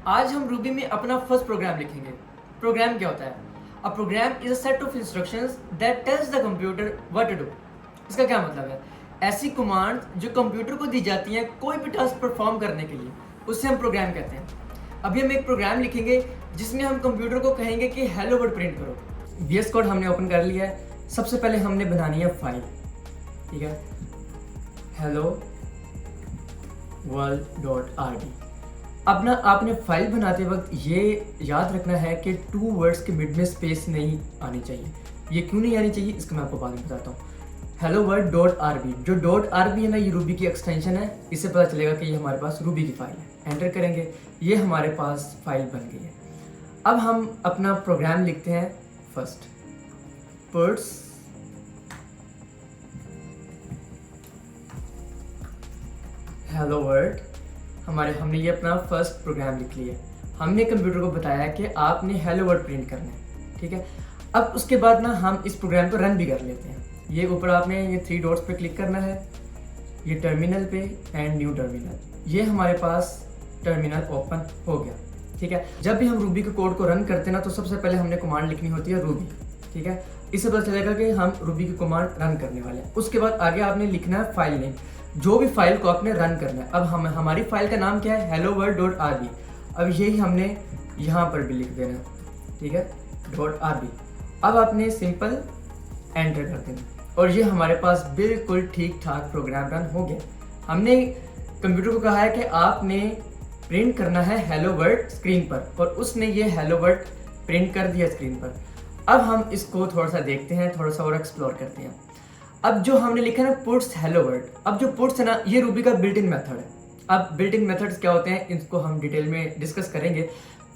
आज हम रूबी में अपना फर्स्ट प्रोग्राम लिखेंगे। प्रोग्राम क्या होता है? A program is a set of instructions that tells the computer what to do. इसका क्या मतलब है? ऐसी कमांड जो कंप्यूटर को दी जाती हैं कोई भी टास्क परफॉर्म करने के लिए, उससे हम प्रोग्राम कहते हैं। अभी हम एक प्रोग्राम लिखेंगे जिसमें हम कंप्यूटर को कहेंगे कि हेलो वर्ड प्रिंट करो। वीएस कोड हमने ओपन कर लिया है। सबसे पहले हमने बनानी है फाइल, ठीक है, hello world dot R D. अपना आपने फाइल बनाते वक्त ये याद रखना है कि 2 वर्ड्स के मिड में स्पेस नहीं आनी चाहिए। ये क्यों नहीं आनी चाहिए इसका मैं आपको बाद में बताता हूँ। Hello word dot R B, जो डॉट आर बी है ना, ये रूबी की एक्सटेंशन है। इससे पता चलेगा कि ये हमारे पास रूबी की फाइल है। एंटर करेंगे, ये हमारे पास फाइल बन गई है। अब हम अपना प्रोग्राम लिखते हैं। फर्स्ट पट्स हेलो वर्ड, हमने ये अपना फर्स्ट प्रोग्राम लिख लिया। हमने कंप्यूटर को बताया कि आपने हेलो वर्ड प्रिंट करना है, ठीक है। अब उसके बाद ना हम इस प्रोग्राम को रन भी कर लेते हैं। ये ऊपर आपने ये 3 डॉट्स पे क्लिक करना है, ये टर्मिनल पे एंड न्यू टर्मिनल। ये हमारे पास टर्मिनल ओपन हो गया, ठीक है। जब भी हम रूबी के कोड को रन करते हैं ना, तो सबसे पहले हमने कमांड लिखनी होती है रूबी, ठीक है। इससे पता चलेगा कि हम रूबी की कमांड रन करने वाले हैं। उसके बाद आगे आपने लिखना है फाइल नेम, जो भी फाइल को आपने रन करना है। अब हमारी फाइल का नाम क्या है? Hello world dot R B. अब यही हमने यहाँ पर भी लिख देना, ठीक है, डॉट आर बी। अब आपने सिंपल एंटर कर देना और ये हमारे पास बिल्कुल ठीक ठाक प्रोग्राम रन हो गया। हमने कंप्यूटर को कहा है कि आपने प्रिंट करना है हेलो वर्ड स्क्रीन पर, और उसने ये हेलो वर्ड प्रिंट कर दिया स्क्रीन पर। अब हम इसको थोड़ा सा देखते हैं, थोड़ा सा और एक्सप्लोर करते हैं। अब जो हमने लिखा है ना पुट्स हेलो वर्ड, अब जो पुट्स है ना, ये रूबी का बिल्ट इन मेथड है। अब बिल्ट इन मेथड्स क्या होते हैं इनको हम डिटेल में डिस्कस करेंगे।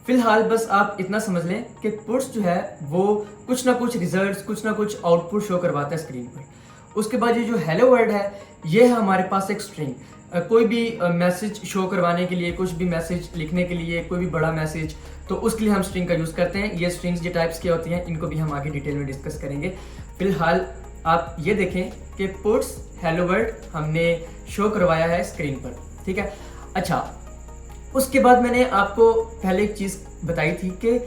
फिलहाल बस आप इतना समझ लें कि पुट्स जो है वो कुछ ना कुछ रिजल्ट्स, कुछ ना कुछ आउटपुट शो करवाता है स्क्रीन पर। उसके बाद ये जो हेलो वर्ड है, ये है हमारे पास एक स्ट्रिंग। कोई भी मैसेज शो करवाने के लिए, कुछ भी मैसेज लिखने के लिए, कोई भी बड़ा मैसेज, तो उसके लिए हम स्ट्रिंग का यूज़ करते हैं। ये स्ट्रिंग्स जो टाइप्स के होती हैं इनको भी हम आगे डिटेल में डिस्कस करेंगे। फिलहाल आप ये देखें कि पुट्स हेलो वर्ड हमने शो करवाया है स्क्रीन पर, ठीक है। अच्छा, उसके बाद मैंने आपको पहले एक चीज़ बताई थी कि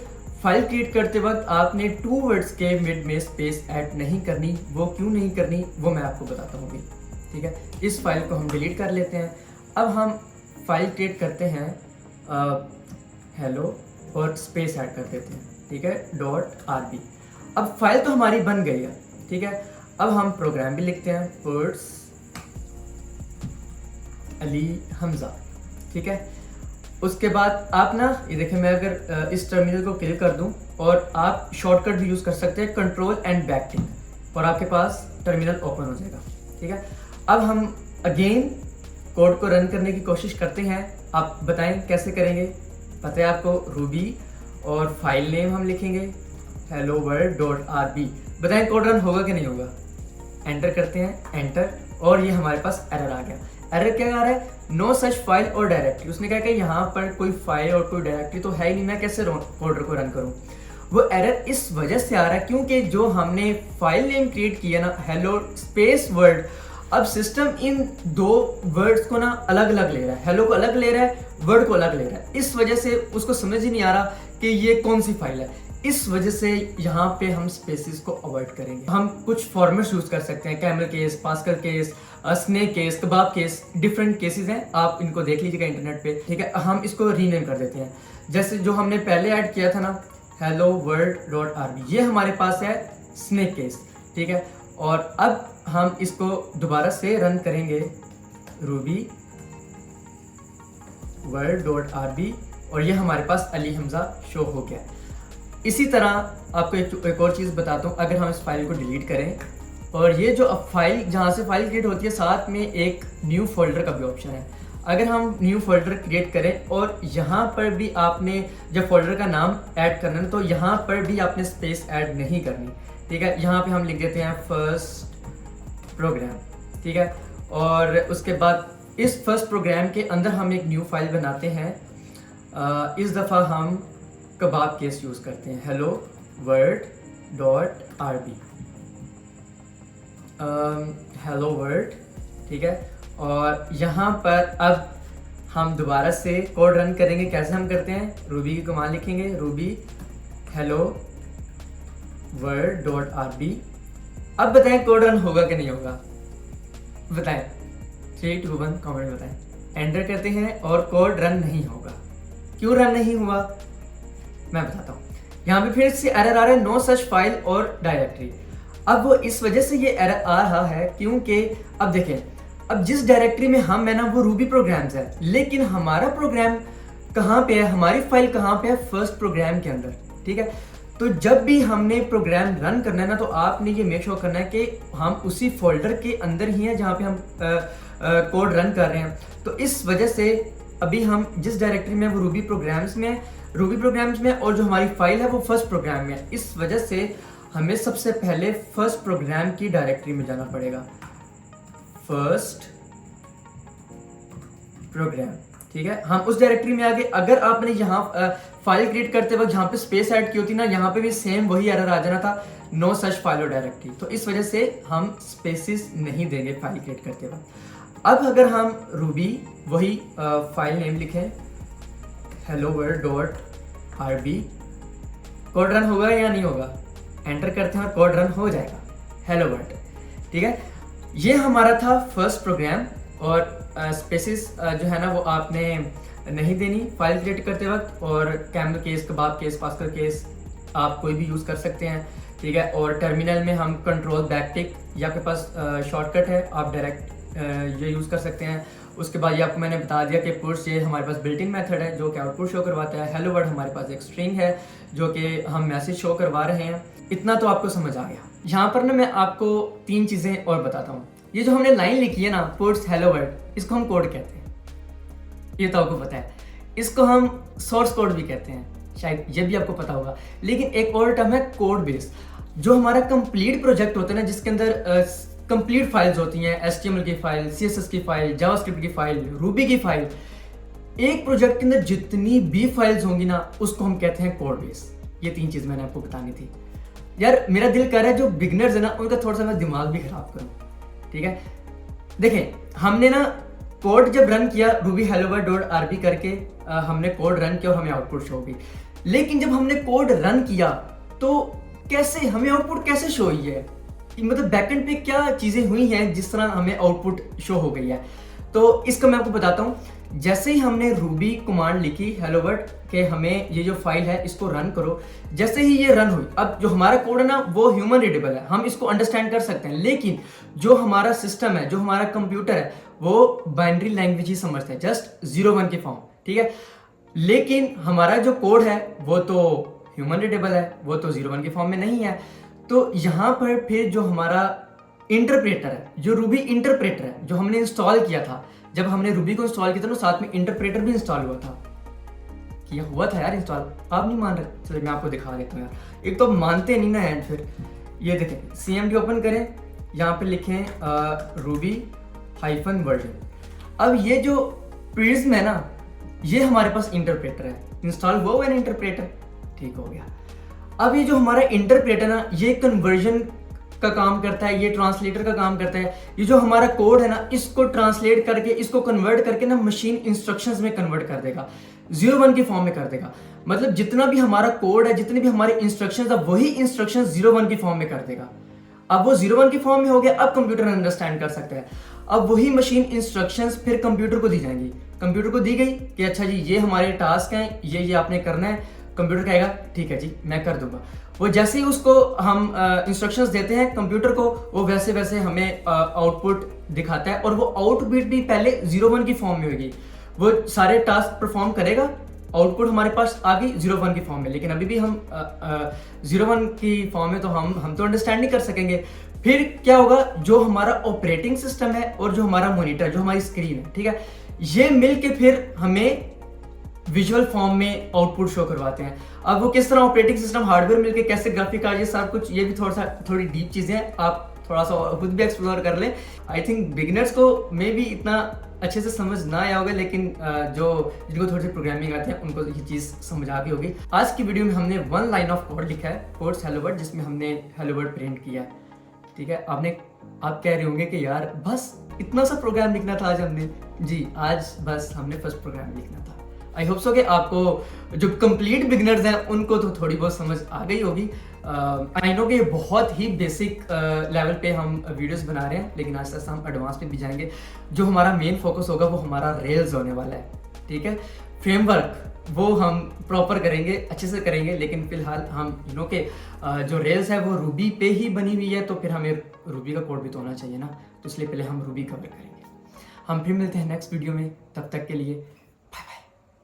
फाइल क्रिएट करते वक्त आपने 2 वर्ड्स के मिड में स्पेस ऐड नहीं करनी। वो क्यों नहीं करनी वो मैं आपको बताता हूँ अभी, ठीक है। इस फाइल को हम डिलीट कर लेते हैं। अब हम फाइल क्रिएट करते हैं हेलो और स्पेस ऐड कर देते हैं, ठीक है, डॉट आर बी। अब फाइल तो हमारी बन गई है, ठीक है। अब हम प्रोग्राम भी लिखते हैं, पुट्स अली हमजा, ठीक है। उसके बाद आप ना ये देखें, मैं अगर इस टर्मिनल को क्लिक कर दूं, और आप शॉर्टकट भी यूज़ कर सकते हैं, कंट्रोल एंड बैक टिक, और आपके पास टर्मिनल ओपन हो जाएगा, ठीक है। अब हम अगेन कोड को रन करने की कोशिश करते हैं। आप बताएं कैसे करेंगे? पता है आपको, रूबी और फाइल नेम हम लिखेंगे hello world dot R B. बताएं कोड रन होगा कि नहीं होगा? एंटर करते हैं, एंटर, और ये हमारे पास एरर आ गया। एरर क्या आ रहा है? नो सच फाइल और डायरेक्टरी। उसने कहा कि यहाँ पर कोई फाइल और कोई डायरेक्टरी तो है ही नहीं, मैं कैसे कोड को रन करूँ? वो एरर इस वजह से आ रहा है क्योंकि जो हमने फाइल नेम क्रिएट किया ना, हेलो स्पेस वर्ड, अब सिस्टम इन 2 वर्ड्स को ना अलग अलग ले रहा है। हेलो को अलग ले रहा है, वर्ड को अलग ले रहा है। इस वजह से उसको समझ ही नहीं आ रहा कि ये कौन सी फाइल है। इस वजह से यहाँ पे हम स्पेसिस को अवॉइड करेंगे। हम कुछ फॉर्मेट्स यूज कर सकते हैं, camel case, Pascal case, snake case, kebab case, different cases हैं, आप इनको देख लीजिएगा इंटरनेट पे, ठीक है। हम इसको रीनेम कर देते हैं। जैसे जो हमने पहले ऐड किया था ना, hello world dot R B, ये हमारे पास है स्नेक केस, ठीक है। और अब हम इसको दोबारा से रन करेंगे, Ruby world dot R B, और ये हमारे पास अली हमजा शो हो गया। इसी तरह आपको एक और चीज़ बताता हूँ। अगर हम इस फाइल को डिलीट करें, और ये जो अब फाइल जहाँ से फाइल क्रिएट होती है, साथ में एक न्यू फोल्डर का भी ऑप्शन है। अगर हम न्यू फोल्डर क्रिएट करें और यहाँ पर भी आपने जब फोल्डर का नाम ऐड करना है, तो यहाँ पर भी आपने स्पेस ऐड नहीं करनी, ठीक है। यहाँ पे हम लिख देते हैं फर्स्ट प्रोग्राम, ठीक है। और उसके बाद इस फर्स्ट प्रोग्राम के अंदर हम एक न्यू फाइल बनाते हैं। इस दफ़ा हम कबाब केस यूज़ करते हैं, hello word dot R B, hello word, ठीक है। और यहाँ पर अब हम दोबारा से कोड रन करेंगे। कैसे हम करते हैं, रूबी की कमांड लिखेंगे, Ruby hello world dot RB। अब बताएं कोड रन होगा कि नहीं होगा, बताएं। 3, 2, 1 कमेंट बताएं। एंटर करते हैं और कोड रन नहीं होगा। क्यों रन नहीं हुआ मैं बताता हूँ। यहाँ पे फिर से एरर आ रहा है, नो सच फाइल और डायरेक्टरी। अब वो इस वजह से ये एरर आ रहा है क्योंकि अब देखें, अब जिस डायरेक्टरी में हम है ना वो रूबी प्रोग्राम्स है, लेकिन हमारा प्रोग्राम कहाँ पे है, हमारी फाइल कहाँ पे है, फर्स्ट प्रोग्राम के अंदर। ठीक है, तो जब भी हमने प्रोग्राम रन करना है ना, तो आपने ये मेक श्योर करना है कि हम उसी फोल्डर के अंदर ही हैं जहाँ पे हम कोड रन कर रहे हैं। तो इस वजह से अभी हम जिस डायरेक्टरी में वो रूबी प्रोग्राम्स में और जो हमारी फाइल है वो फर्स्ट प्रोग्राम में है। इस वजह से हमें सबसे पहले फर्स्ट प्रोग्राम की डायरेक्टरी में जाना पड़ेगा, फर्स्ट प्रोग्राम। ठीक है, हम उस डायरेक्टरी में आगे, अगर आपने यहाँ फाइल क्रिएट करते वक्त जहाँ पे स्पेस ऐड की होती ना, यहाँ पे भी सेम वही एरर आ जाना था, नो सच फाइल और डायरेक्टरी। तो इस वजह से हम स्पेसिस नहीं देंगे फाइल क्रिएट करते वक्त। अब अगर हम रूबी वही फाइल नेम लिखें hello world dot RB, code run होगा या नहीं होगा, एंटर करते हैं और कोड रन हो जाएगा, हेलो वर्ल्ड। ठीक है, ये हमारा था फर्स्ट प्रोग्राम। और स्पेसिस जो है ना वो आपने नहीं देनी फाइल क्रिएट करते वक्त। और camel case, kebab case, Pascal case आप कोई भी यूज़ कर सकते हैं। ठीक है, और टर्मिनल में हम कंट्रोल बैक टिक, या आपके पास शॉर्टकट है, आप डायरेक्ट ये यूज़ कर सकते हैं। उसके बाद ये आपको मैंने बता दिया कि पुट्स ये हमारे पास बिल्ट इन मेथड है जो कि आउटपुट शो करवाता है। हेलो वर्ड हमारे पास एक स्ट्रिंग है जो कि हम मैसेज शो करवा रहे हैं। इतना तो आपको समझ आ गया। यहाँ पर ना मैं आपको 3 चीज़ें और बताता हूँ। ये जो हमने लाइन लिखी है ना, पुट्स हेलो वर्ड, इसको हम कोड कहते हैं, ये तो आपको पता है। इसको हम सोर्स कोड भी कहते हैं, शायद ये भी आपको पता होगा। लेकिन एक और टर्म है कोड बेस। जो हमारा कंप्लीट प्रोजेक्ट होता है ना, जिसके अंदर कंप्लीट फाइल्स होती हैं, HTML की फाइल, CSS की फाइल, जावास्क्रिप्ट की फाइल, रूबी की फाइल, एक प्रोजेक्ट के अंदर जितनी भी फाइल्स होंगी ना, उसको हम कहते हैं कोड बेस। ये 3 चीज़ मैंने आपको बतानी थी। यार मेरा दिल कर रहा है जो बिगनर्स है ना, उनका थोड़ा सा मैं दिमाग भी खराब करूँ। ठीक है, देखें हमने ना कोड जब रन किया Ruby hello world dot RB करके, हमने कोड रन किया और हमें आउटपुट शो होगी। लेकिन जब हमने कोड रन किया तो कैसे हमें आउटपुट कैसे शो हुई है, मतलब बैकएंड पे क्या चीज़ें हुई हैं जिस तरह हमें आउटपुट शो हो गई है। तो इसका मैं आपको बताता हूँ। जैसे ही हमने रूबी कमांड लिखी हेलो वर्ल्ड के हमें ये जो फाइल है इसको रन करो, जैसे ही ये रन हुई, अब जो हमारा कोड है ना वो ह्यूमन रीडेबल है, हम इसको अंडरस्टैंड कर सकते हैं। लेकिन जो हमारा सिस्टम है, जो हमारा कंप्यूटर है, वो बाइनरी लैंग्वेज ही समझते हैं, जस्ट 0-1 की फॉर्म। ठीक है, लेकिन हमारा जो कोड है वो तो ह्यूमन रीडेबल है, वो तो 0-1 की फॉर्म में नहीं है। तो यहाँ पर फिर जो हमारा इंटरप्रेटर है, जो रूबी इंटरप्रेटर है, जो हमने इंस्टॉल किया था, जब हमने रूबी को इंस्टॉल किया था ना, साथ में इंटरप्रेटर भी इंस्टॉल हुआ था। किया हुआ था यार इंस्टॉल, आप नहीं मान रहे, चलो मैं आपको दिखा देता हूँ यार। एक तो मानते नहीं ना एंड फिर ये देखें, CMD ओपन करें, यहाँ पे लिखें रूबी हाइफन वर्जन। अब ये जो प्रिज्म है ना, ये हमारे पास इंटरप्रेटर है, इंस्टॉल हुआ है ना इंटरप्रेटर, ठीक हो गया। अब ये जो हमारा इंटरप्रेटर ना, ये कन्वर्जन का काम करता है, ये ट्रांसलेटर का काम करता है। ये जो हमारा कोड है ना, इसको ट्रांसलेट करके, इसको कन्वर्ट करके ना मशीन इंस्ट्रक्शंस में कन्वर्ट कर देगा, 0-1 की फॉर्म में कर देगा। मतलब जितना भी हमारा कोड है, जितनी भी हमारे इंस्ट्रक्शंस है, वही इंस्ट्रक्शंस 0-1 की फॉर्म में कर देगा। अब वो 0-1 की फॉर्म में हो गया, अब कंप्यूटर अंडरस्टैंड कर सकता है। अब वही मशीन इंस्ट्रक्शंस फिर कंप्यूटर को दी जाएंगी। कंप्यूटर को दी गई कि अच्छा जी ये हमारे टास्क हैं, ये आपने करना है। कंप्यूटर कहेगा ठीक है जी मैं कर दूंगा। वो जैसे ही उसको हम इंस्ट्रक्शंस देते हैं कंप्यूटर को, वो वैसे वैसे हमें आउटपुट दिखाता है। और वो आउटपुट भी पहले 0-1 की फॉर्म में होगी, वो सारे टास्क परफॉर्म करेगा, आउटपुट हमारे पास आ गई 0-1 की फॉर्म में। लेकिन अभी भी हम 0-1 की फॉर्म में तो हम तो अंडरस्टैंड नहीं कर सकेंगे। फिर क्या होगा, जो हमारा ऑपरेटिंग सिस्टम है और जो हमारा मॉनिटर, जो हमारी स्क्रीन है, ठीक है, ये मिलके फिर हमें विजुअल फॉर्म में आउटपुट शो करवाते हैं। अब वो किस तरह ऑपरेटिंग सिस्टम हार्डवेयर मिलके कैसे ग्राफिक कार्ड, ये सब कुछ, ये भी थोड़ी डीप चीजें हैं, आप थोड़ा सा खुद भी एक्सप्लोर कर लें। आई थिंक बिगिनर्स को मे भी इतना अच्छे से समझ ना आया होगा, लेकिन जिनको थोड़ी सी प्रोग्रामिंग आती है उनको ये चीज़ समझ आ गई होगी। आज की वीडियो में हमने 1 लाइन ऑफ कोड लिखा है, कोड्स हेलो वर्ल्ड, जिसमें हमने हेलो वर्ल्ड प्रिंट किया है। ठीक है, आपने आप कह रहे होंगे कि यार बस इतना सा प्रोग्राम लिखना था आज हमने। जी, आज बस हमने फर्स्ट प्रोग्राम लिखना था। आई होप सो कि आपको जो कंप्लीट बिगनर्स हैं उनको तो थोड़ी बहुत समझ आ गई होगी। आई नो कि ये बहुत ही बेसिक लेवल पे हम वीडियोस बना रहे हैं, लेकिन आस्ते आस्ते हम एडवांस पे भी जाएंगे। जो हमारा मेन फोकस होगा वो हमारा रेल्स होने वाला है, ठीक है। फ्रेमवर्क वो हम प्रॉपर करेंगे, अच्छे से करेंगे, लेकिन फिलहाल हम के जो रेल्स है वो रूबी पे ही बनी हुई है, तो फिर हमें रूबी का कोड भी तो होना चाहिए ना, तो इसलिए पहले हम रूबी कवर करेंगे। हम फिर मिलते हैं नेक्स्ट वीडियो में, तब तक के लिए